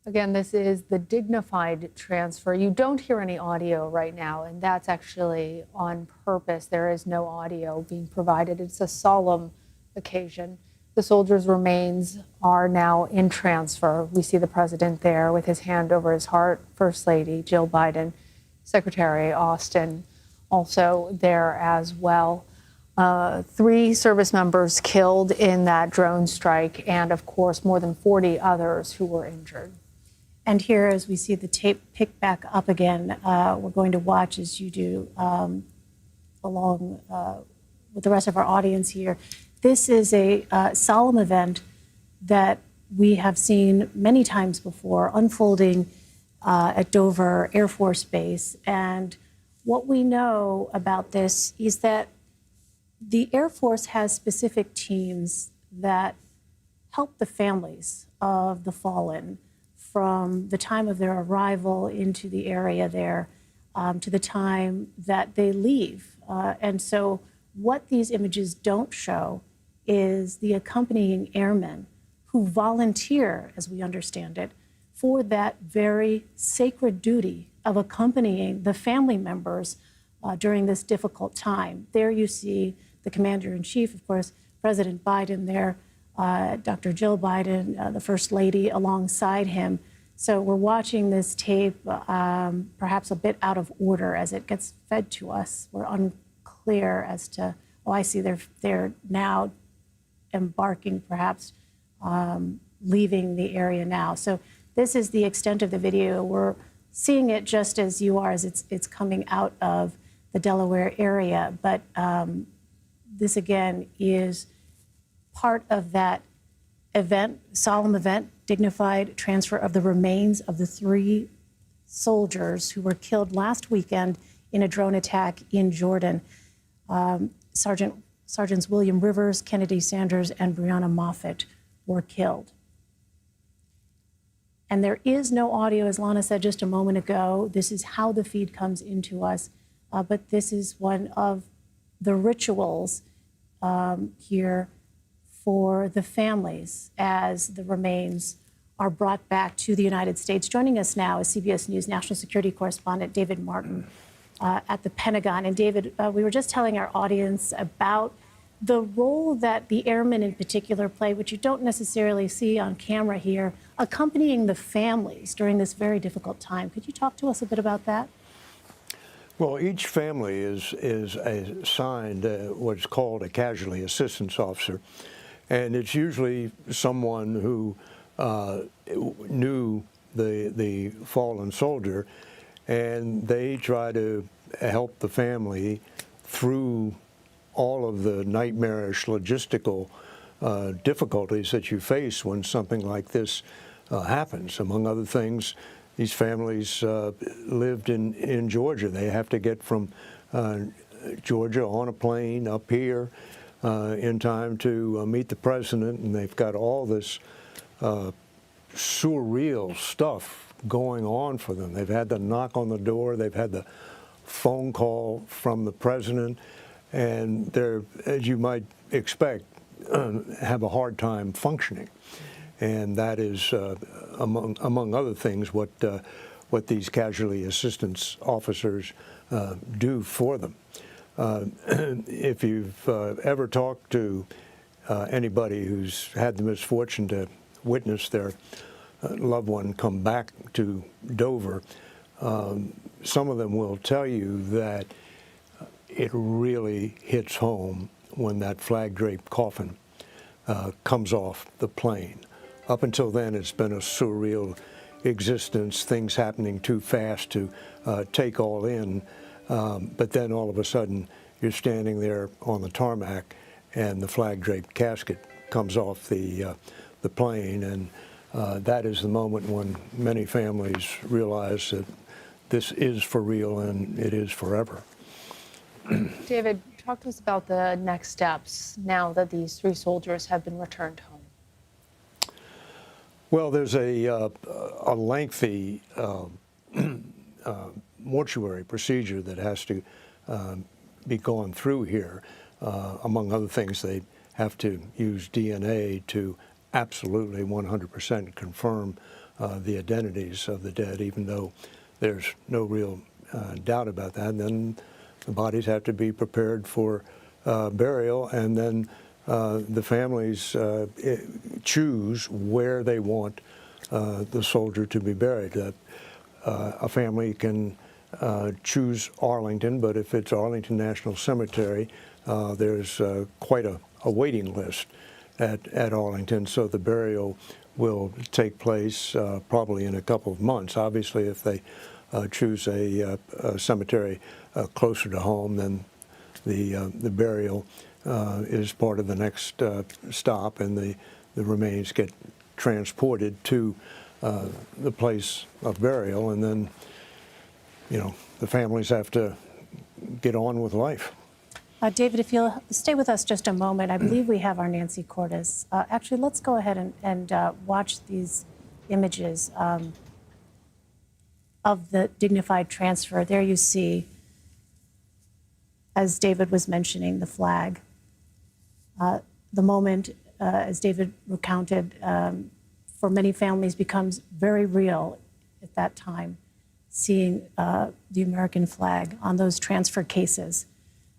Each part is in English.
Again, this is the dignified transfer. You don't hear any audio right now, and that's actually on purpose. There is no audio being provided. It's a solemn occasion. The soldiers' remains are now in transfer. We see the president there with his hand over his heart, First Lady Jill Biden, Secretary Austin also there as well. 3 service members killed in that drone strike, and of course, more than 40 others who were injured. And here, as we see the tape pick back up again, we're going to watch as you do along with the rest of our audience here. This is a solemn event that we have seen many times before unfolding at Dover Air Force Base. And what we know about this is that the Air Force has specific teams that help the families of the fallen from the time of their arrival into the area there to the time that they leave. And so what these images don't show is the accompanying airmen who volunteer, as we understand it, for that very sacred duty of accompanying the family members during this difficult time. There you see the commander-in-chief, of course, President Biden there, Dr. Jill Biden, the First Lady alongside him. So we're watching this tape perhaps a bit out of order as it gets fed to us. We're unclear as to, oh, I see they're now embarking, perhaps leaving the area now. So this is the extent of the video. We're seeing it just as you are, as it's coming out of the Delaware area. But this, again, is part of that event, solemn event, dignified transfer of the remains of the 3 soldiers who were killed last weekend in a drone attack in Jordan. Sergeants William Rivers, Ladon Sanders, and Breonna Moffett were killed. And there is no audio, as Lana said just a moment ago. This is how the feed comes into us. But this is one of the rituals here for the families as the remains are brought back to the United States. Joining us now is CBS News national security correspondent David Martin at the Pentagon. And David, we were just telling our audience about the role that the airmen in particular play, which you don't necessarily see on camera here, accompanying the families during this very difficult time. Could you talk to us a bit about that? Well, each family is assigned what's called a casualty assistance officer, and it's usually someone who knew the fallen soldier, and they try to help the family through all of the nightmarish logistical difficulties that you face when something like this happens. Among other things, these families lived in Georgia. They have to get from Georgia on a plane up here in time to meet the president, and they've got all this surreal stuff going on for them. They've had the knock on the door, they've had the phone call from the president, and they're, as you might expect, have a hard time functioning. And that is, among other things, what these casualty assistance officers do for them. If you've ever talked to anybody who's had the misfortune to witness their loved one come back to Dover, some of them will tell you that it really hits home when that flag-draped coffin comes off the plane. Up until then, it's been a surreal existence, things happening too fast to take all in. But then all of a sudden, you're standing there on the tarmac, and the flag-draped casket comes off the plane, and that is the moment when many families realize that this is for real and it is forever. David, talk to us about the next steps now that these 3 soldiers have been returned home. Well, there's a lengthy mortuary procedure that has to be gone through here. Among other things, they have to use DNA to absolutely 100% confirm the identities of the dead, even though there's no real doubt about that. And then the bodies have to be prepared for burial, and then the families choose where they want the soldier to be buried. A family can choose Arlington, but if it's Arlington National Cemetery, there's quite a waiting list at Arlington, so the burial will take place probably in a couple of months. Obviously, if they choose a cemetery closer to home, then the burial is part of the next stop, and the remains get transported to the place of burial, and then, you know, the families have to get on with life. David, if you'll stay with us just a moment, I believe we have our Nancy Cordes. Actually, let's go ahead and watch these images of the dignified transfer. There you see, as David was mentioning, the flag. The moment, as David recounted, for many families becomes very real at that time, seeing the American flag on those transfer cases.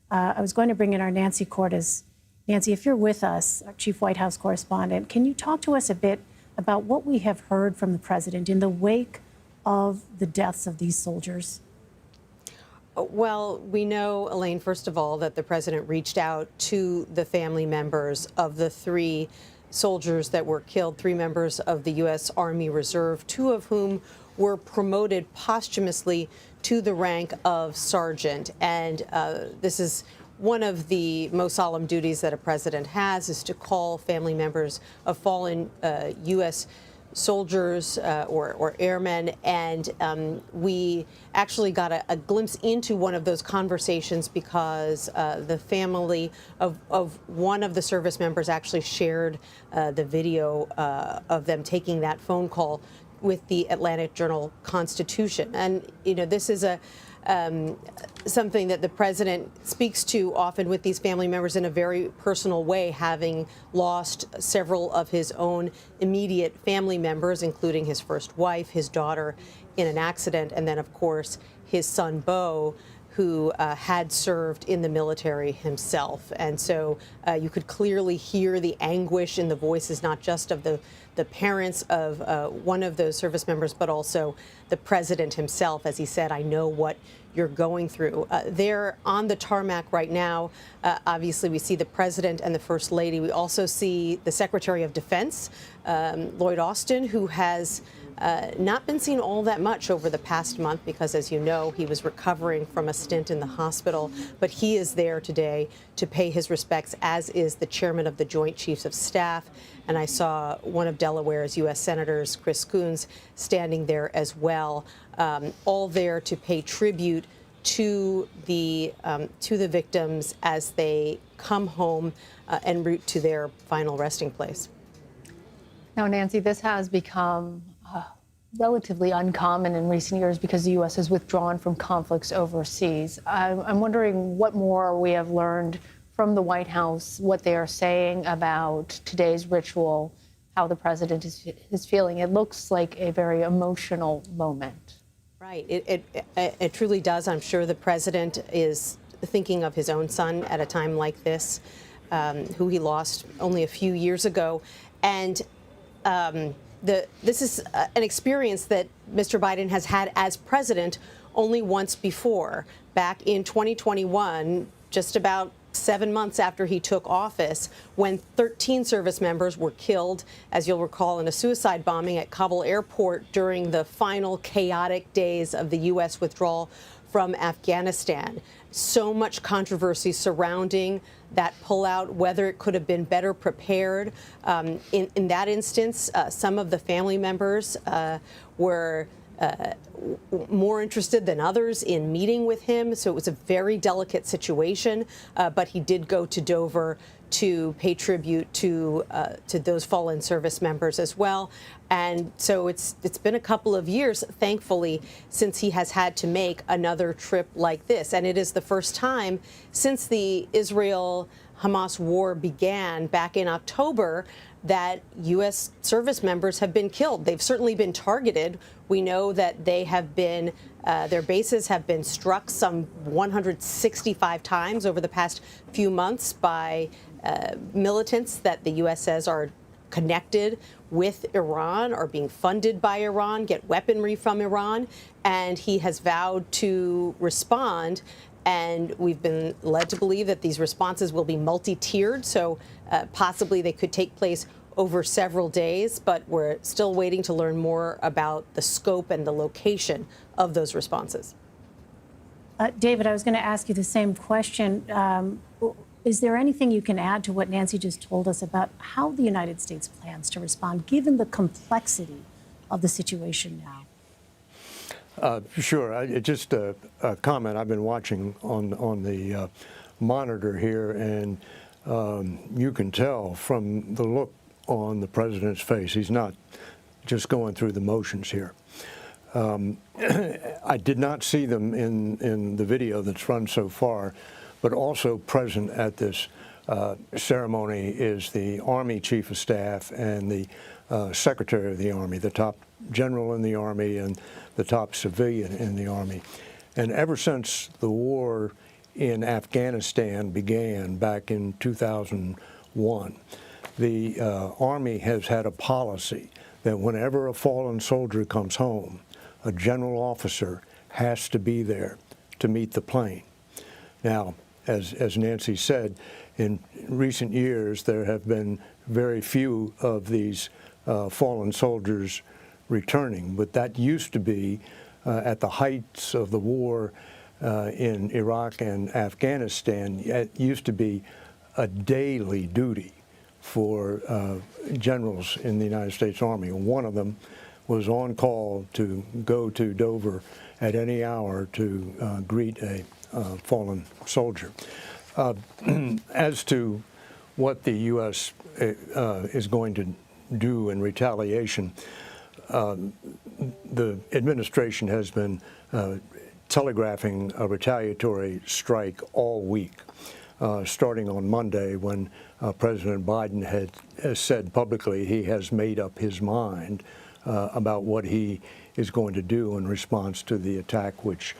I was going to bring in our Nancy Cordes. Nancy, if you're with us, our Chief White House correspondent, can you talk to us a bit about what we have heard from the president in the wake of the deaths of these soldiers? Well, we know, Elaine, first of all, that the president reached out to the family members of the 3 soldiers that were killed, 3 members of the U.S. Army Reserve, 2 of whom were promoted posthumously to the rank of sergeant. And this is one of the most solemn duties that a president has, is to call family members of fallen U.S. soldiers or airmen. And we actually got a glimpse into one of those conversations because the family of one of the service members actually shared the video of them taking that phone call with the Atlantic Journal-Constitution. And, you know, this is something that the president speaks to often with these family members in a very personal way, having lost several of his own immediate family members, including his first wife, his daughter, in an accident, and then, of course, his son, Beau, who had served in the military himself. And so you could clearly hear the anguish in the voices, not just of the parents of one of those service members, but also the president himself, as he said, "I know what you're going through." They're on the tarmac right now. Obviously, we see the president and the first lady. We also see the Secretary of Defense, Lloyd Austin, who has not been seen all that much over the past month because, as you know, he was recovering from a stint in the hospital. But he is there today to pay his respects, as is the chairman of the Joint Chiefs of Staff. And I saw one of Delaware's U.S. Senators, Chris Coons, standing there as well, all there to pay tribute to the victims as they come home en route to their final resting place. Now, Nancy, this has become relatively uncommon in recent years because the U.S. has withdrawn from conflicts overseas. I'm wondering what more we have learned from the White House, what they are saying about today's ritual, how the president is feeling. It looks like a very emotional moment. Right. It truly does. I'm sure the president is thinking of his own son at a time like this, who he lost only a few years ago. And this is an experience that Mr. Biden has had as president only once before. Back in 2021, just about 7 months after he took office, when 13 service members were killed, as you'll recall, in a suicide bombing at Kabul airport during the final chaotic days of the U.S. withdrawal from Afghanistan. So much controversy surrounding that pullout, whether it could have been better prepared. In that instance, some of the family members were more interested than others in meeting with him. So it was a very delicate situation, but he did go to Dover to pay tribute to those fallen service members as well. And so it's been a couple of years, thankfully, since he has had to make another trip like this. And it is the first time since the Israel Hamas war began back in October that U.S. service members have been killed. They've certainly been targeted. We know that they have been, their bases have been struck some 165 times over the past few months by militants that the U.S. says are connected with Iran, are being funded by Iran, get weaponry from Iran, and he has vowed to respond. And we've been led to believe that these responses will be multi-tiered, so possibly they could take place over several days, but we're still waiting to learn more about the scope and the location of those responses. David, I was going to ask you the same question. Is there anything you can add to what Nancy just told us about how the United States plans to respond, given the complexity of the situation now? Sure. Just a comment. I've been watching on the monitor here, and you can tell from the look on the president's face, he's not just going through the motions here. I did not see them in the video that's run so far, but also present at this ceremony is the Army Chief of Staff and the Secretary of the Army, the top general in the Army and the top civilian in the Army. And ever since the war in Afghanistan began back in 2001, the Army has had a policy that whenever a fallen soldier comes home, a general officer has to be there to meet the plane. Now, as Nancy said, in recent years, there have been very few of these fallen soldiers returning, but that used to be at the heights of the war in Iraq and Afghanistan. It used to be a daily duty for generals in the United States Army. One of them was on call to go to Dover at any hour to greet a fallen soldier. As to what the U.S. is going to do in retaliation, the administration has been telegraphing a retaliatory strike all week, starting on Monday when President Biden had said publicly he has made up his mind about what he is going to do in response to the attack which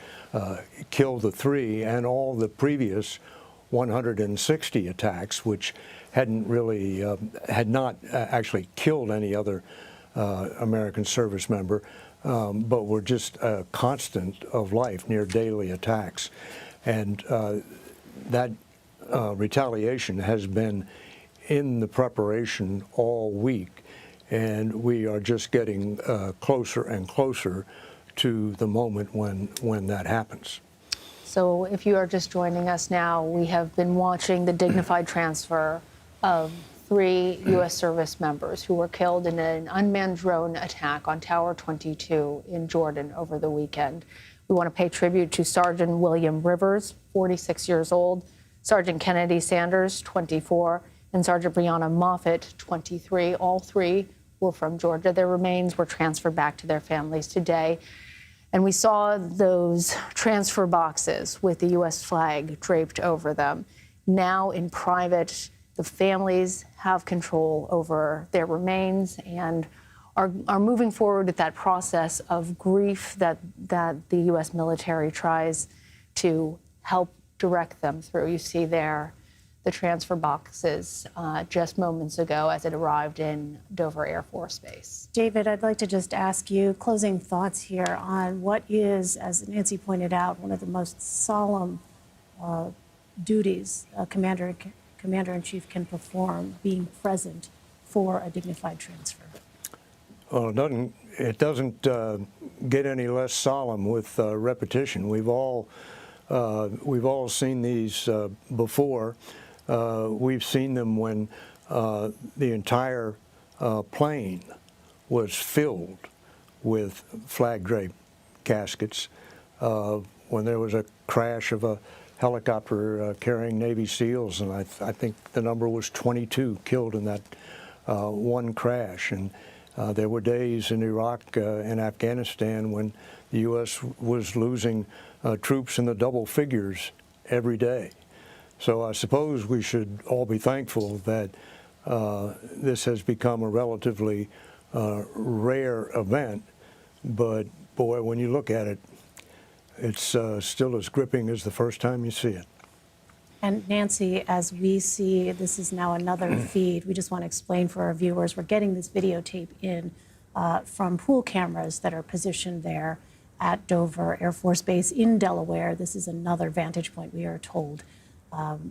killed the three and all the previous 160 attacks, which hadn't really, had not actually killed any other American service member, but were just a constant of life, near daily attacks. And that retaliation has been in the preparation all week, and we are just getting closer and closer to the moment when that happens. So if you are just joining us now, we have been watching the dignified transfer of 3 U.S. service members who were killed in an unmanned drone attack on Tower 22 in Jordan over the weekend. We want to pay tribute to Sergeant William Rivers, 46 years old, Sergeant Kennedy Sanders, 24, and Sergeant Breonna Moffett, 23. All 3 were from Georgia. Their remains were transferred back to their families today. And we saw those transfer boxes with the U.S. flag draped over them. Now in private, the families have control over their remains and are moving forward with that process of grief that the U.S. military tries to help direct them through. You see there the transfer boxes just moments ago as it arrived in Dover Air Force Base. David, I'd like to just ask you closing thoughts here on what is, as Nancy pointed out, one of the most solemn duties a Commander-in-Chief can perform, being present for a dignified transfer. Well, it doesn't get any less solemn with repetition. We've all seen these before. We've seen them when the entire plane was filled with flag-draped caskets. When there was a crash of a helicopter carrying Navy SEALs, and I think the number was 22 killed in that one crash. And there were days in Iraq and Afghanistan when the U.S. was losing troops in the double figures every day. So I suppose we should all be thankful that this has become a relatively rare event, but boy, when you look at it, it's still as gripping as the first time you see it. And Nancy, as we see, this is now another feed. We just want to explain for our viewers, we're getting this videotape in from pool cameras that are positioned there at Dover Air Force Base in Delaware. This is another vantage point, we are told,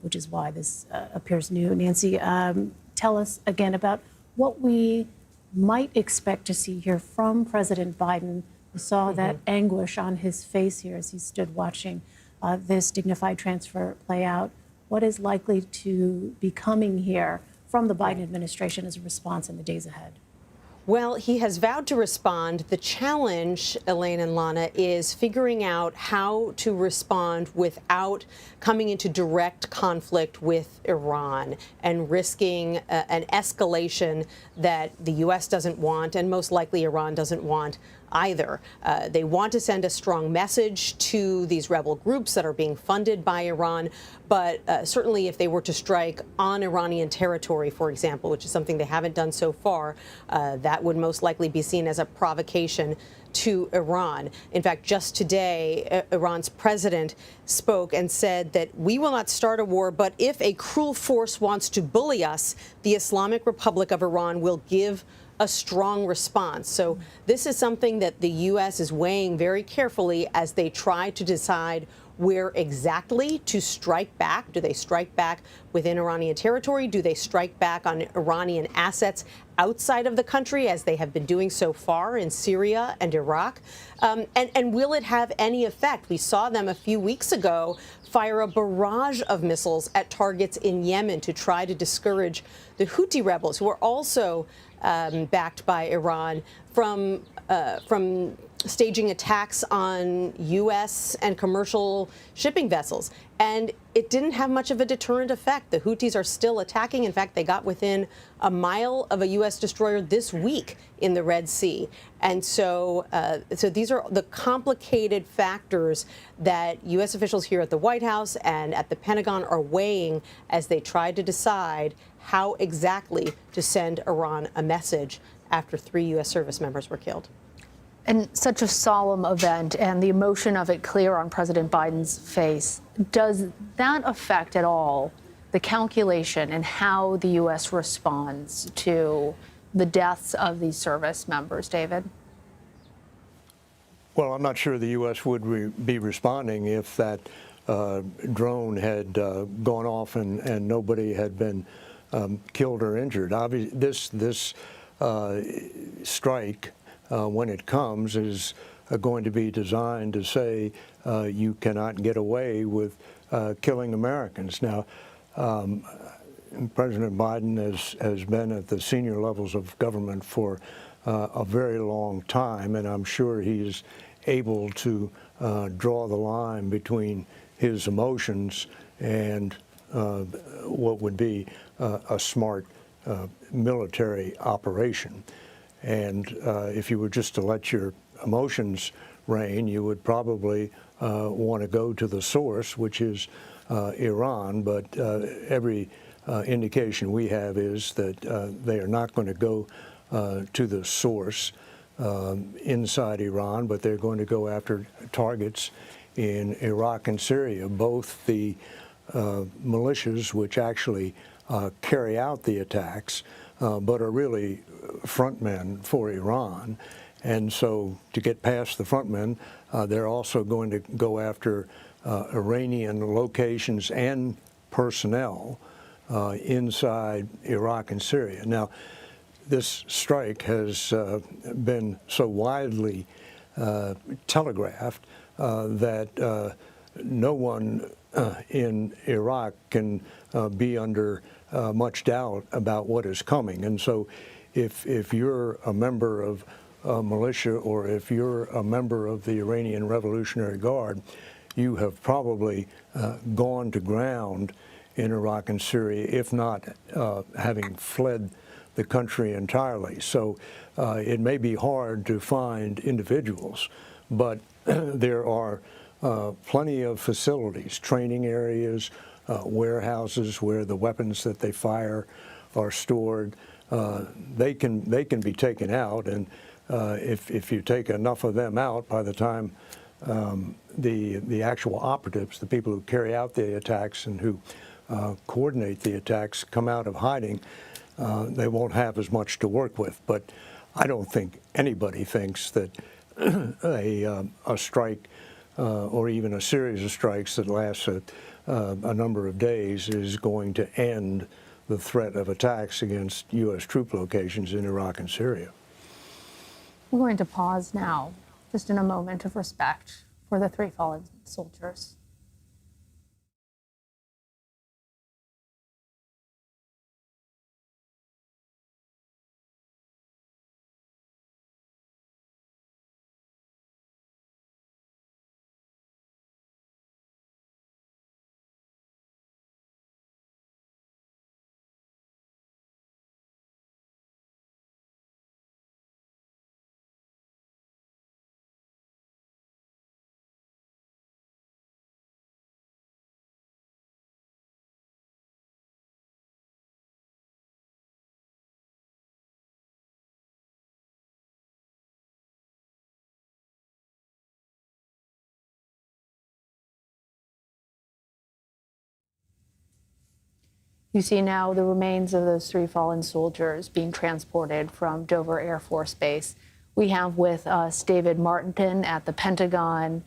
which is why this appears new. Nancy, tell us again about what we might expect to see here from President Biden. We saw that anguish on his face here as he stood watching this dignified transfer play out. What is likely to be coming here from the Biden administration as a response in the days ahead? Well, he has vowed to respond. The challenge, Elaine and Lana, is figuring out how to respond without coming into direct conflict with Iran and risking an escalation that the U.S. doesn't want and most likely Iran doesn't want either. They want to send a strong message to these rebel groups that are being funded by Iran, but certainly if they were to strike on Iranian territory, for example, which is something they haven't done so far, that would most likely be seen as a provocation to Iran. In fact, just today, Iran's president spoke and said that we will not start a war, but if a cruel force wants to bully us, the Islamic Republic of Iran will give a strong response. So this is something that the U.S. is weighing very carefully as they try to decide where exactly to strike back. Do they strike back within Iranian territory? Do they strike back on Iranian assets outside of the country, as they have been doing so far in Syria and Iraq? And will it have any effect? We saw them a few weeks ago fire a barrage of missiles at targets in Yemen to try to discourage the Houthi rebels, who are also backed by Iran, from staging attacks on U.S. and commercial shipping vessels. And it didn't have much of a deterrent effect. The Houthis are still attacking. In fact, they got within a mile of a U.S. destroyer this week in the Red Sea. And so these are the complicated factors that U.S. officials here at the White House and at the Pentagon are weighing as they try to decide how exactly to send Iran a message after 3 U.S. service members were killed. And such a solemn event and the emotion of it clear on President Biden's face, does that affect at all the calculation and how the U.S. responds to the deaths of these service members, David? Well, I'm not sure the U.S. would be responding if that drone had gone off and nobody had been killed or injured. Obviously, this strike, when it comes, is going to be designed to say you cannot get away with killing Americans. Now, President Biden has been at the senior levels of government for a very long time, and I'm sure he's able to draw the line between his emotions and what would be a smart military operation. And if you were just to let your emotions reign, you would probably want to go to the source, which is Iran. But every indication we have is that they are not going to go to the source inside Iran, but they're going to go after targets in Iraq and Syria, both the militias which actually carry out the attacks, but are really frontmen for Iran. And so to get past the frontmen, they're also going to go after Iranian locations and personnel inside Iraq and Syria. Now, this strike has been so widely telegraphed that no one in Iraq can be under much doubt about what is coming. And so if you're a member of militia or if you're a member of the Iranian Revolutionary Guard, you have probably gone to ground in Iraq and Syria, if not having fled the country entirely. So it may be hard to find individuals, but there are plenty of facilities, training areas, warehouses where the weapons that they fire are stored. They can be taken out, and if you take enough of them out, by the time the actual operatives, the people who carry out the attacks and who coordinate the attacks, come out of hiding, they won't have as much to work with. But I don't think anybody thinks that a strike or even a series of strikes that lasts a number of days is going to end the threat of attacks against U.S. troop locations in Iraq and Syria. We're going to pause now, just in a moment of respect for the 3 fallen soldiers. You see now the remains of those 3 fallen soldiers being transported from Dover Air Force Base. We have with us David Martin at the Pentagon,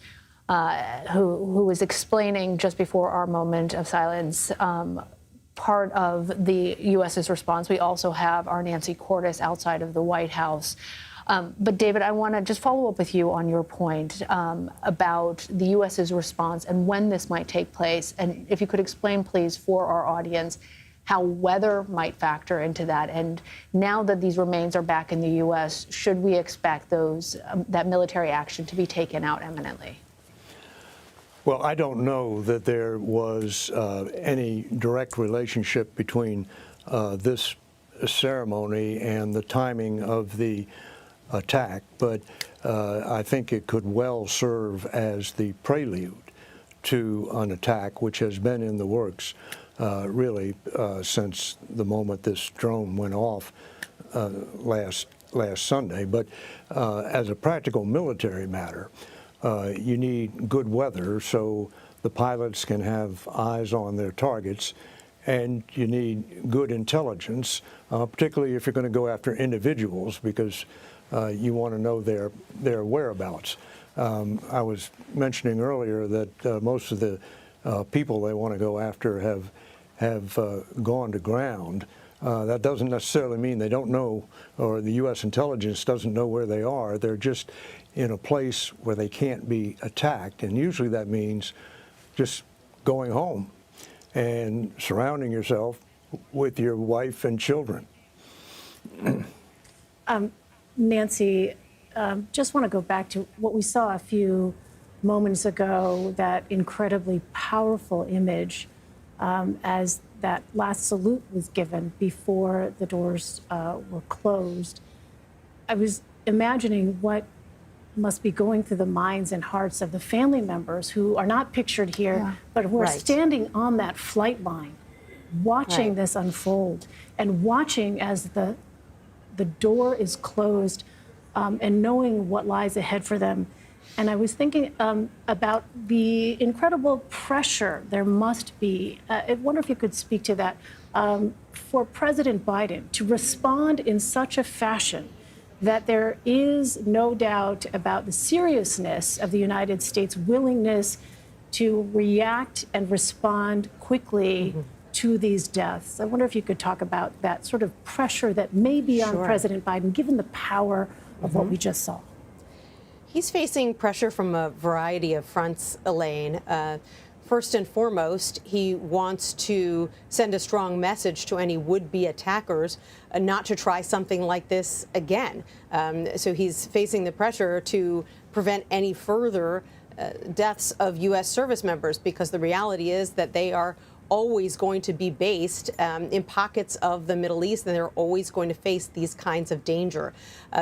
who was explaining just before our moment of silence part of the U.S.'s response. We also have our Nancy Cordes outside of the White House. But David, I want to just follow up with you on your point about the U.S.'s response and when this might take place. And if you could explain, please, for our audience, how weather might factor into that. And now that these remains are back in the U.S., should we expect that military action to be taken out imminently? Well, I don't know that there was any direct relationship between this ceremony and the timing of the attack, but I think it could well serve as the prelude to an attack which has been in the works really since the moment this drone went off last Sunday. But as a practical military matter, you need good weather so the pilots can have eyes on their targets, and you need good intelligence, particularly if you're going to go after individuals, because you want to know their whereabouts. I was mentioning earlier that most of the people they want to go after have gone to ground. That doesn't necessarily mean they don't know, or the U.S. intelligence doesn't know where they are. They're just in a place where they can't be attacked, and usually that means just going home and surrounding yourself with your wife and children. Nancy, just want to go back to what we saw a few moments ago, that incredibly powerful image as that last salute was given before the doors were closed. I was imagining what must be going through the minds and hearts of the family members who are not pictured here, but who are standing on that flight line, watching this unfold and watching as the door is closed and knowing what lies ahead for them. And I was thinking about the incredible pressure there must be. I wonder if you could speak to that for President Biden to respond in such a fashion that there is no doubt about the seriousness of the United States' willingness to react and respond quickly to these deaths. I wonder if you could talk about that sort of pressure that may be on President Biden, given the power of what we just saw. He's facing pressure from a variety of fronts, Elaine. First and foremost, he wants to send a strong message to any would-be attackers not to try something like this again. So he's facing the pressure to prevent any further deaths of U.S. service members, because the reality is that they are always going to be based in pockets of the Middle East, and they're always going to face these kinds of danger.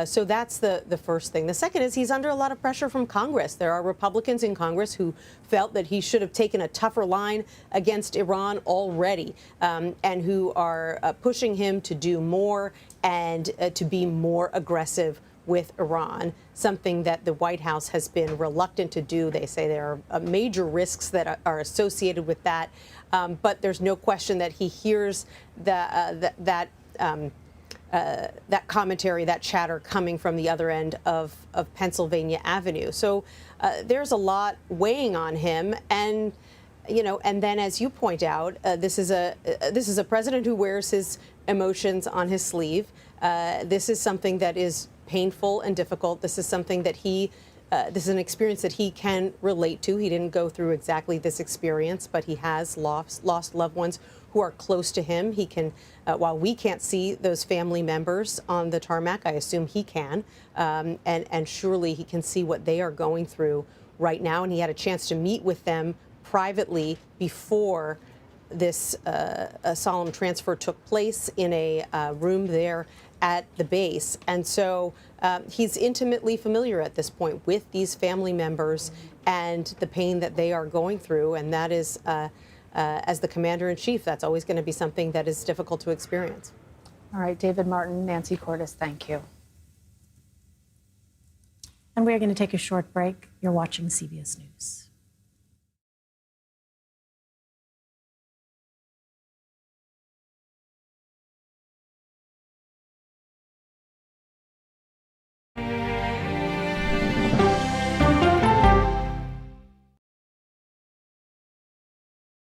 So that's the first thing. The second is he's under a lot of pressure from Congress. There are Republicans in Congress who felt that he should have taken a tougher line against Iran already, and who are pushing him to do more and to be more aggressive with Iran, something that the White House has been reluctant to do. They say there are major risks that are associated with that, but there's no question that he hears that commentary, that chatter coming from the other end of Pennsylvania Avenue. So there's a lot weighing on him, and and then, as you point out, this is a president who wears his emotions on his sleeve. This is something that is painful and difficult. This is something that this is an experience that he can relate to. He didn't go through exactly this experience, but he has lost loved ones who are close to him. He can, while we can't see those family members on the tarmac, I assume he can, and surely he can see what they are going through right now. And he had a chance to meet with them privately before this solemn transfer took place in a room there at the base. And so he's intimately familiar at this point with these family members and the pain that they are going through. And that is, as the commander-in-chief, that's always going to be something that is difficult to experience. All right, David Martin, Nancy Cordes, thank you. And we're going to take a short break. You're watching CBS News.